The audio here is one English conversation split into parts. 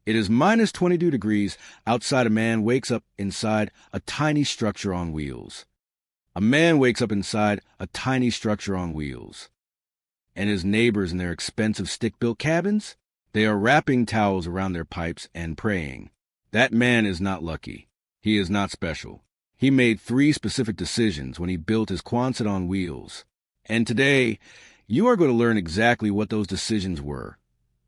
It is minus 22 degrees outside. A man wakes up inside a tiny structure on wheels. A man wakes up inside a tiny structure on wheels. And his neighbors in their expensive stick-built cabins, they are wrapping towels around their pipes and praying. That man is not lucky. He is not special. He made 3 specific decisions when he built his Quonset on wheels. And today, you are going to learn exactly what those decisions were.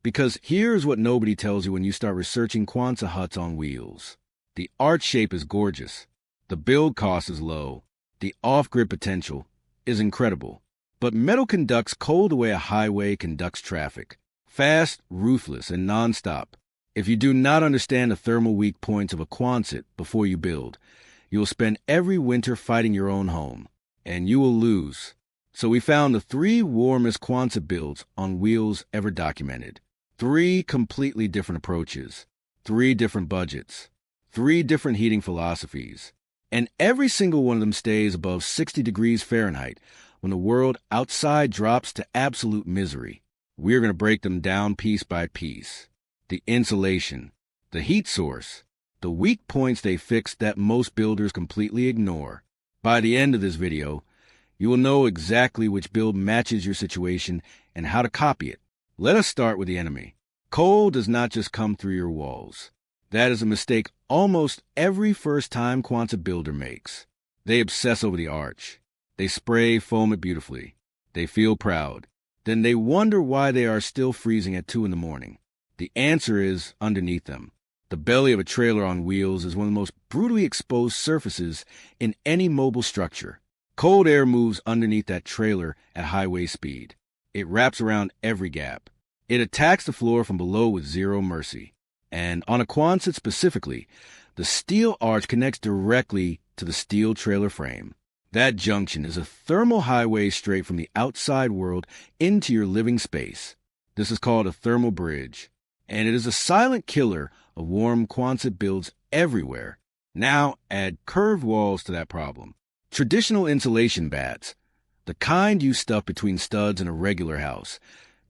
Because here's what nobody tells you when you start researching Quonset huts on wheels. The arch shape is gorgeous. The build cost is low. The off-grid potential is incredible. But metal conducts cold the way a highway conducts traffic. Fast, ruthless, and nonstop. If you do not understand the thermal weak points of a Quonset before you build, you will spend every winter fighting your own home, and you will lose. So we found the 3 warmest Quonset builds on wheels ever documented. 3 completely different approaches, 3 different budgets, 3 different heating philosophies, and every single one of them stays above 60 degrees Fahrenheit when the world outside drops to absolute misery. We're going to break them down piece by piece. The insulation, the heat source, the weak points they fix that most builders completely ignore. By the end of this video, you will know exactly which build matches your situation and how to copy it. Let us start with the enemy. Cold does not just come through your walls. That is a mistake almost every first-time Quonset builder makes. They obsess over the arch. They spray foam it beautifully. They feel proud. Then they wonder why they are still freezing at 2 in the morning. The answer is underneath them. The belly of a trailer on wheels is one of the most brutally exposed surfaces in any mobile structure. Cold air moves underneath that trailer at highway speed. It wraps around every gap. It attacks the floor from below with zero mercy. And on a Quonset specifically, the steel arch connects directly to the steel trailer frame. That junction is a thermal highway straight from the outside world into your living space. This is called a thermal bridge, and it is a silent killer of warm Quonset builds everywhere. Now add curved walls to that problem. Traditional insulation bats, the kind you stuff between studs in a regular house,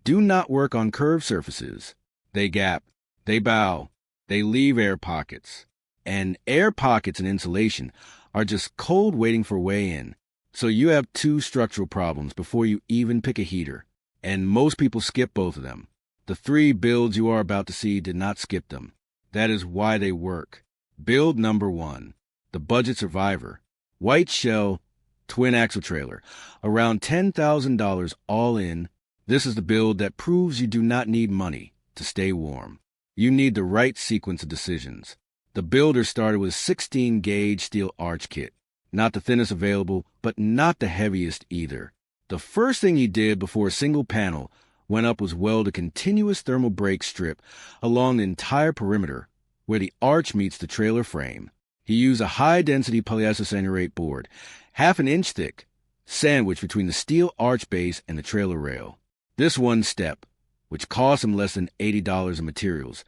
do not work on curved surfaces. They gap, they bow, they leave air pockets. And air pockets in insulation are just cold waiting for a way in. So you have 2 structural problems before you even pick a heater. And most people skip both of them. The 3 builds you are about to see did not skip them. That is why they work. Build number 1, the budget survivor. White shell, twin axle trailer, around $10,000 all in. This is the build that proves you do not need money to stay warm. You need the right sequence of decisions. The builder started with a 16-gauge steel arch kit. Not the thinnest available, but not the heaviest either. The first thing he did before a single panel went up was weld a continuous thermal break strip along the entire perimeter where the arch meets the trailer frame. He used a high-density polyisocyanurate board, half an inch thick, sandwiched between the steel arch base and the trailer rail. This one step, which cost him less than $80 in materials,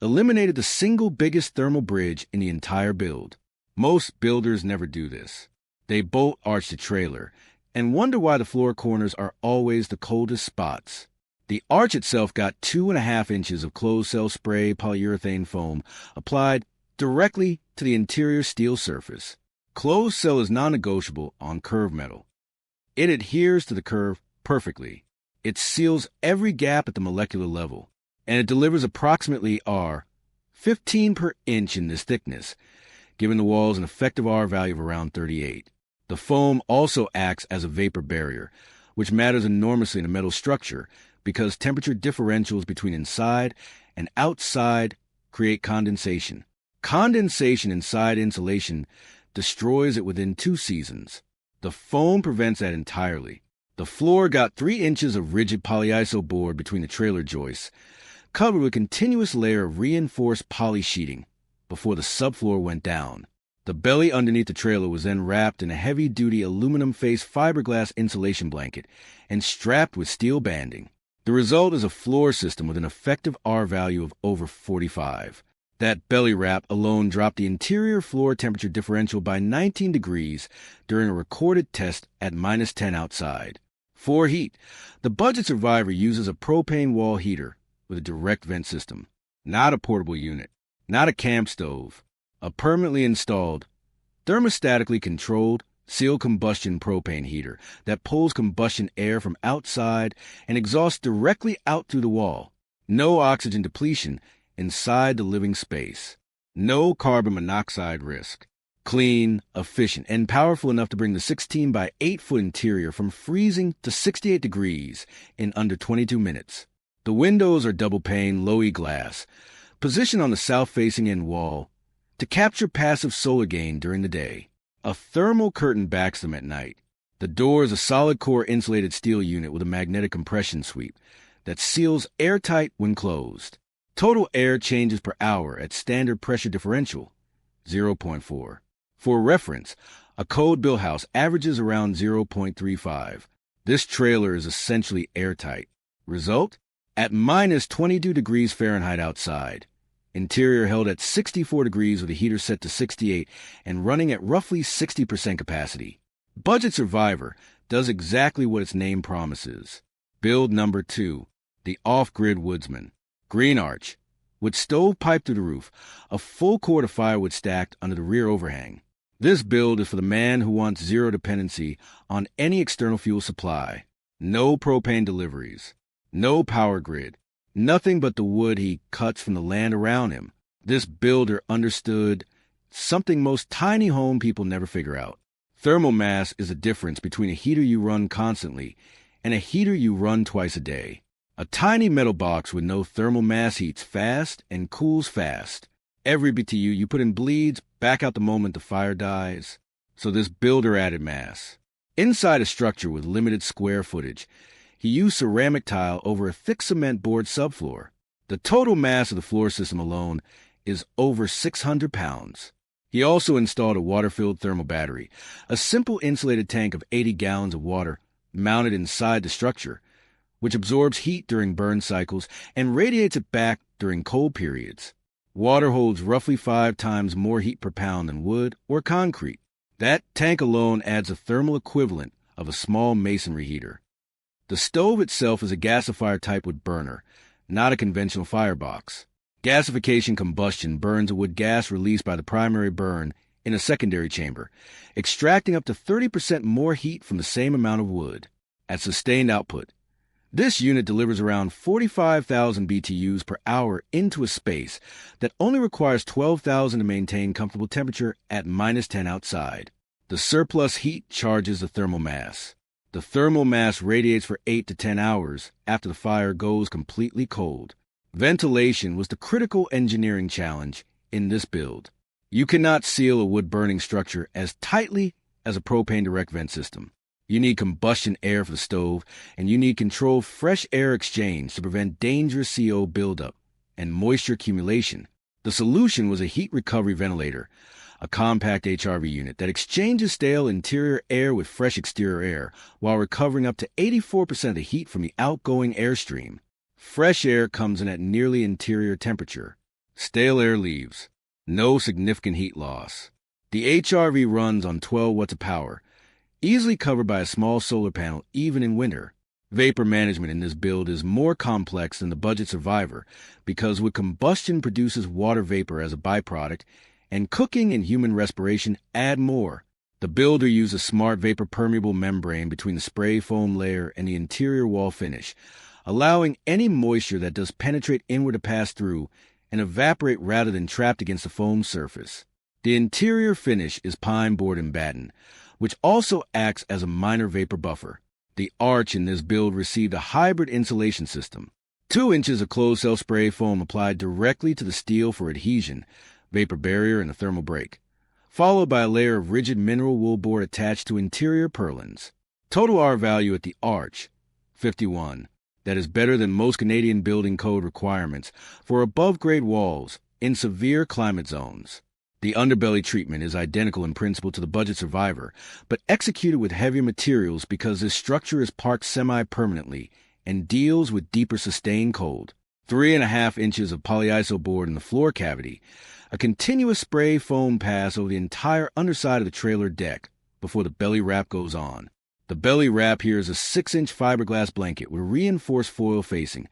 eliminated the single biggest thermal bridge in the entire build. Most builders never do this. They bolt arch the trailer and wonder why the floor corners are always the coldest spots. The arch itself got 2.5 inches of closed-cell spray polyurethane foam applied directly to the interior steel surface. Closed cell is non-negotiable on curved metal. It adheres to the curve perfectly. It seals every gap at the molecular level, and it delivers approximately R, 15 per inch in this thickness, giving the walls an effective R value of around 38. The foam also acts as a vapor barrier, which matters enormously in a metal structure because temperature differentials between inside and outside create condensation. Condensation inside insulation destroys it within 2 seasons. The foam prevents that entirely. The floor got 3 inches of rigid polyiso board between the trailer joists, covered with a continuous layer of reinforced poly sheeting before the subfloor went down. The belly underneath the trailer was then wrapped in a heavy-duty aluminum-faced fiberglass insulation blanket and strapped with steel banding. The result is a floor system with an effective R value of over 45. That belly wrap alone dropped the interior floor temperature differential by 19 degrees during a recorded test at -10 outside. For heat, the budget survivor uses a propane wall heater with a direct vent system. not a portable unit, not a camp stove, a permanently installed, thermostatically controlled, sealed combustion propane heater that pulls combustion air from outside and exhausts directly out through the wall. No oxygen depletion inside the living space. No carbon monoxide risk. Clean, efficient, and powerful enough to bring the 16 by 8 foot interior from freezing to 68 degrees in under 22 minutes. The windows are double pane, low-E glass, positioned on the south-facing end wall to capture passive solar gain during the day. A thermal curtain backs them at night. The door is a solid core insulated steel unit with a magnetic compression sweep that seals airtight when closed. Total air changes per hour at standard pressure differential, 0.4. For reference, a code-built house averages around 0.35. This trailer is essentially airtight. Result? At minus 22 degrees Fahrenheit outside. Interior held at 64 degrees with a heater set to 68 and running at roughly 60% capacity. Budget Survivor does exactly what its name promises. Build number 2, the off-grid woodsman. Green arch, with stovepipe through the roof, a full cord of firewood stacked under the rear overhang. This build is for the man who wants zero dependency on any external fuel supply. No propane deliveries. No power grid. Nothing but the wood he cuts from the land around him. This builder understood something most tiny home people never figure out. Thermal mass is the difference between a heater you run constantly and a heater you run twice a day. A tiny metal box with no thermal mass heats fast and cools fast. Every BTU you put in bleeds back out the moment the fire dies. So this builder added mass. Inside a structure with limited square footage, he used ceramic tile over a thick cement board subfloor. The total mass of the floor system alone is over 600 pounds. He also installed a water-filled thermal battery, a simple insulated tank of 80 gallons of water mounted inside the structure, which absorbs heat during burn cycles and radiates it back during cold periods. Water holds roughly 5 times more heat per pound than wood or concrete. That tank alone adds a thermal equivalent of a small masonry heater. The stove itself is a gasifier type wood burner, not a conventional firebox. Gasification combustion burns a wood gas released by the primary burn in a secondary chamber, extracting up to 30% more heat from the same amount of wood. At sustained output, this unit delivers around 45,000 BTUs per hour into a space that only requires 12,000 to maintain comfortable temperature at minus 10 outside. The surplus heat charges the thermal mass. The thermal mass radiates for 8 to 10 hours after the fire goes completely cold. Ventilation was the critical engineering challenge in this build. You cannot seal a wood-burning structure as tightly as a propane direct vent system. You need combustion air for the stove, and you need controlled fresh air exchange to prevent dangerous CO buildup and moisture accumulation. The solution was a heat recovery ventilator, a compact HRV unit that exchanges stale interior air with fresh exterior air while recovering up to 84% of the heat from the outgoing airstream. Fresh air comes in at nearly interior temperature. Stale air leaves. No significant heat loss. The HRV runs on 12 watts of power, easily covered by a small solar panel even in winter. Vapor management in this build is more complex than the Budget Survivor because wood combustion produces water vapor as a byproduct, and cooking and human respiration add more. The builder used a smart vapor permeable membrane between the spray foam layer and the interior wall finish, allowing any moisture that does penetrate inward to pass through and evaporate rather than trapped against the foam surface. The interior finish is pine board and batten, which also acts as a minor vapor buffer. The arch in this build received a hybrid insulation system. 2 inches of closed-cell spray foam applied directly to the steel for adhesion, vapor barrier, and a thermal break, followed by a layer of rigid mineral wool board attached to interior purlins. Total R value at the arch, 51. That is better than most Canadian building code requirements for above-grade walls in severe climate zones. The underbelly treatment is identical in principle to the Budget Survivor, but executed with heavier materials because this structure is parked semi-permanently and deals with deeper sustained cold. 3.5 inches of polyiso board in the floor cavity, a continuous spray foam pass over the entire underside of the trailer deck before the belly wrap goes on. The belly wrap here is a 6-inch fiberglass blanket with reinforced foil facing,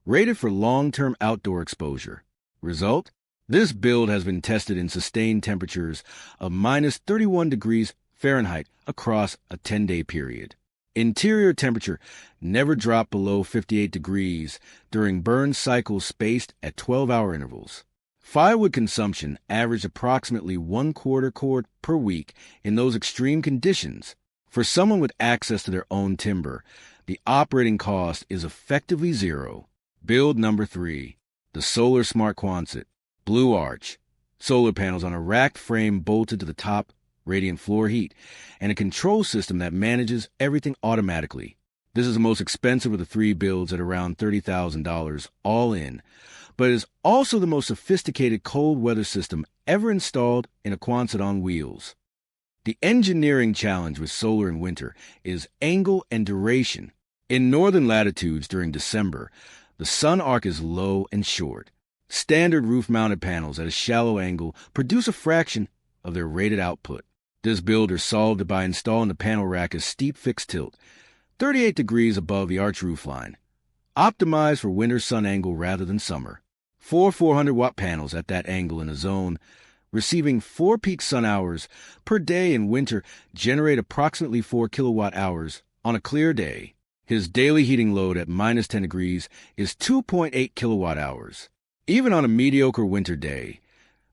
rated for long-term outdoor exposure. Result? This build has been tested in sustained temperatures of minus 31 degrees Fahrenheit across a 10-day period. Interior temperature never dropped below 58 degrees during burn cycles spaced at 12-hour intervals. Firewood consumption averaged approximately 1/4 cord per week in those extreme conditions. For someone with access to their own timber, the operating cost is effectively zero. Build number 3, the Solar Smart Quonset. Blue arch, solar panels on a racked frame bolted to the top, radiant floor heat, and a control system that manages everything automatically. This is the most expensive of the 3 builds at around $30,000 all in, but is also the most sophisticated cold weather system ever installed in a Quonset on wheels. The engineering challenge with solar in winter is angle and duration. In northern latitudes during December, the sun arc is low and short. Standard roof-mounted panels at a shallow angle produce a fraction of their rated output. This builder solved it by installing the panel rack as steep fixed tilt, 38 degrees above the arch roofline, optimized for winter sun angle rather than summer. 4 400-watt panels at that angle in a zone, receiving 4 peak sun hours per day in winter, generate approximately 4 kilowatt hours on a clear day. His daily heating load at minus 10 degrees is 2.8 kilowatt hours. Even on a mediocre winter day,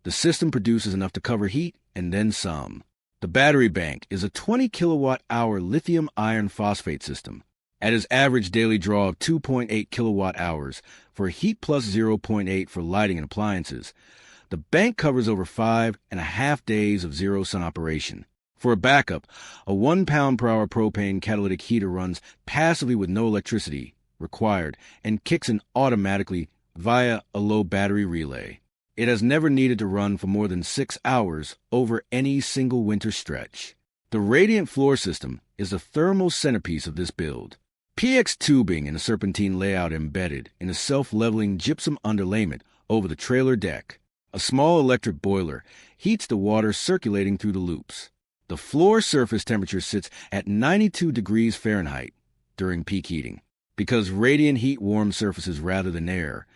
the system produces enough to cover heat and then some. The battery bank is a 20 kilowatt-hour lithium iron phosphate system. At his average daily draw of 2.8 kilowatt hours for heat plus 0.8 for lighting and appliances, the bank covers over 5.5 days of zero sun operation. For a backup, a 1 pound per hour propane catalytic heater runs passively with no electricity required and kicks in automatically via a low battery relay. It has never needed to run for more than 6 hours over any single winter stretch. The radiant floor system is the thermal centerpiece of this build. PX tubing in a serpentine layout embedded in a self-leveling gypsum underlayment over the trailer deck. A small electric boiler heats the water circulating through the loops. The floor surface temperature sits at 92 degrees Fahrenheit during peak heating. Because radiant heat warms surfaces rather than air,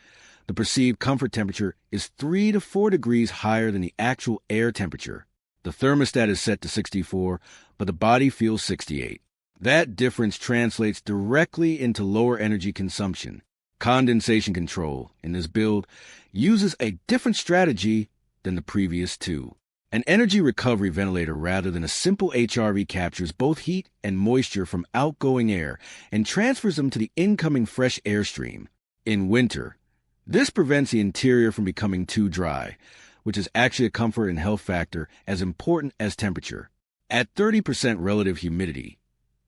the perceived comfort temperature is 3 to 4 degrees higher than the actual air temperature. The thermostat is set to 64, but the body feels 68. That difference translates directly into lower energy consumption. Condensation control in this build uses a different strategy than the previous 2. An energy recovery ventilator rather than a simple HRV captures both heat and moisture from outgoing air and transfers them to the incoming fresh air stream. In winter, this prevents the interior from becoming too dry, which is actually a comfort and health factor as important as temperature. At 30% relative humidity,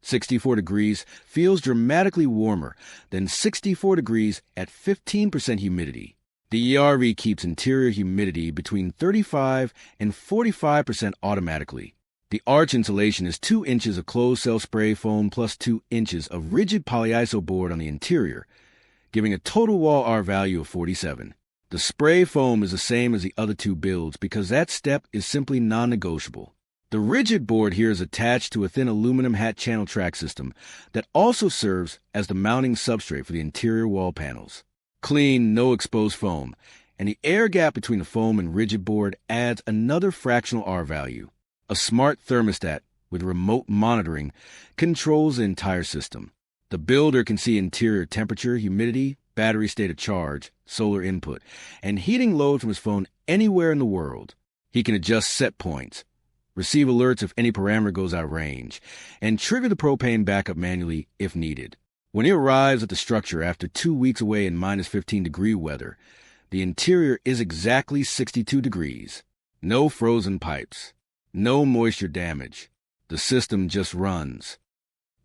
64 degrees feels dramatically warmer than 64 degrees at 15% humidity. The ERV keeps interior humidity between 35 and 45% automatically. The arch insulation is 2 inches of closed-cell spray foam plus 2 inches of rigid polyiso board on the interior, giving a total wall R value of 47. The spray foam is the same as the other 2 builds because that step is simply non-negotiable. The rigid board here is attached to a thin aluminum hat channel track system that also serves as the mounting substrate for the interior wall panels. Clean, no exposed foam, and the air gap between the foam and rigid board adds another fractional R value. A smart thermostat with remote monitoring controls the entire system. The builder can see interior temperature, humidity, battery state of charge, solar input, and heating load from his phone anywhere in the world. He can adjust set points, receive alerts if any parameter goes out of range, and trigger the propane backup manually if needed. When he arrives at the structure after 2 weeks away in minus 15-degree weather, the interior is exactly 62 degrees. No frozen pipes. No moisture damage. The system just runs.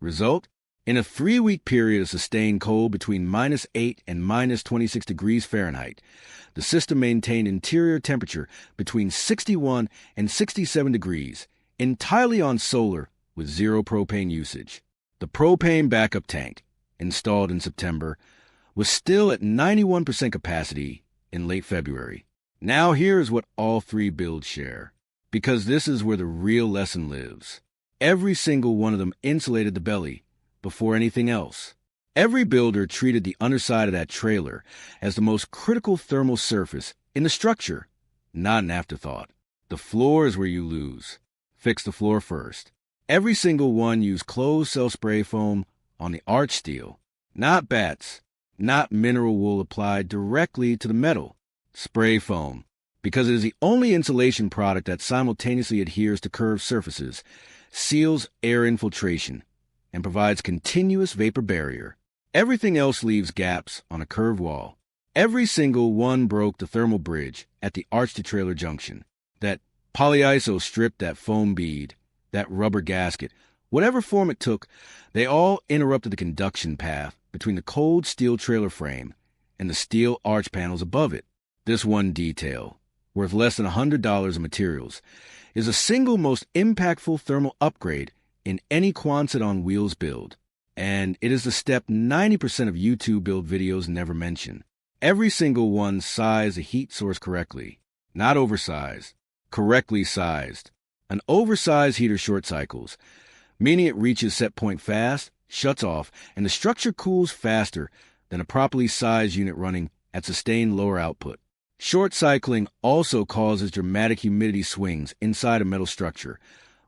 Result? In a 3-week period of sustained cold between minus 8 and minus 26 degrees Fahrenheit, the system maintained interior temperature between 61 and 67 degrees, entirely on solar with zero propane usage. The propane backup tank, installed in September, was still at 91% capacity in late February. Now here is what all 3 builds share, because this is where the real lesson lives. Every single one of them insulated the belly before anything else. Every builder treated the underside of that trailer as the most critical thermal surface in the structure, not an afterthought. The floor is where you lose. Fix the floor first. Every single one use closed-cell spray foam on the arch steel, not bats, not mineral wool applied directly to the metal. Spray foam, because it is the only insulation product that simultaneously adheres to curved surfaces, seals air infiltration, and provides continuous vapor barrier. Everything else leaves gaps on a curved wall. Every single one broke the thermal bridge at the arch-to-trailer junction. That polyiso strip, that foam bead, that rubber gasket, whatever form it took, they all interrupted the conduction path between the cold steel trailer frame and the steel arch panels above it. This one detail, worth less than $100 in materials, is the single most impactful thermal upgrade in any Quonset on wheels build, and it is the step 90% of YouTube build videos never mention. Every single one sized the heat source correctly, not oversized, correctly sized. An oversized heater short cycles, meaning it reaches set point fast, shuts off, and the structure cools faster than a properly sized unit running at sustained lower output. Short cycling also causes dramatic humidity swings inside a metal structure,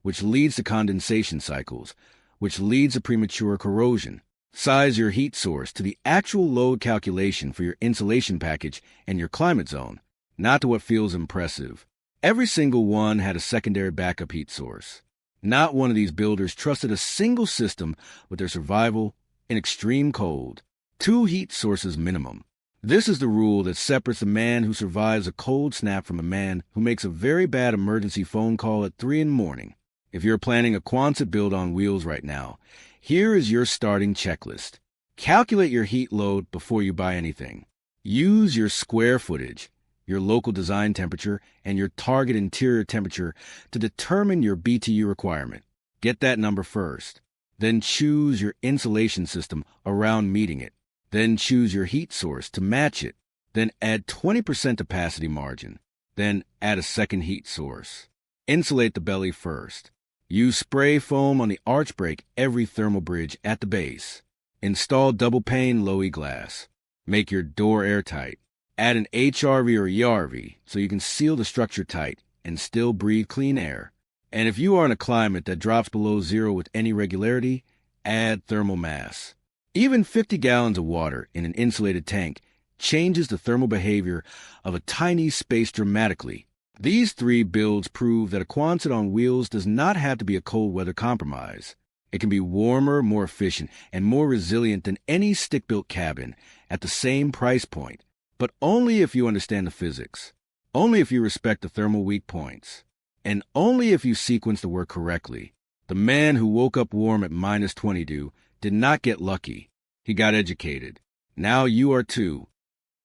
which leads to condensation cycles, which leads to premature corrosion. Size your heat source to the actual load calculation for your insulation package and your climate zone, not to what feels impressive. Every single one had a secondary backup heat source. Not one of these builders trusted a single system with their survival in extreme cold. 2 heat sources minimum. This is the rule that separates the man who survives a cold snap from a man who makes a very bad emergency phone call at 3 in the morning. If you're planning a Quonset build on wheels right now, here is your starting checklist. Calculate your heat load before you buy anything. Use your square footage, your local design temperature, and your target interior temperature to determine your BTU requirement. Get that number first. Then choose your insulation system around meeting it. Then choose your heat source to match it. Then add 20% opacity margin. Then add a second heat source. Insulate the belly first. Use spray foam on the arch break every thermal bridge at the base. Install double pane low-E glass. Make your door airtight. Add an HRV or ERV so you can seal the structure tight and still breathe clean air. And if you are in a climate that drops below zero with any regularity, add thermal mass. Even 50 gallons of water in an insulated tank changes the thermal behavior of a tiny space dramatically. These 3 builds prove that a Quonset on wheels does not have to be a cold weather compromise. It can be warmer, more efficient, and more resilient than any stick-built cabin at the same price point, but only if you understand the physics, only if you respect the thermal weak points, and only if you sequence the work correctly. The man who woke up warm at -20 did not get lucky. He got educated. Now you are too.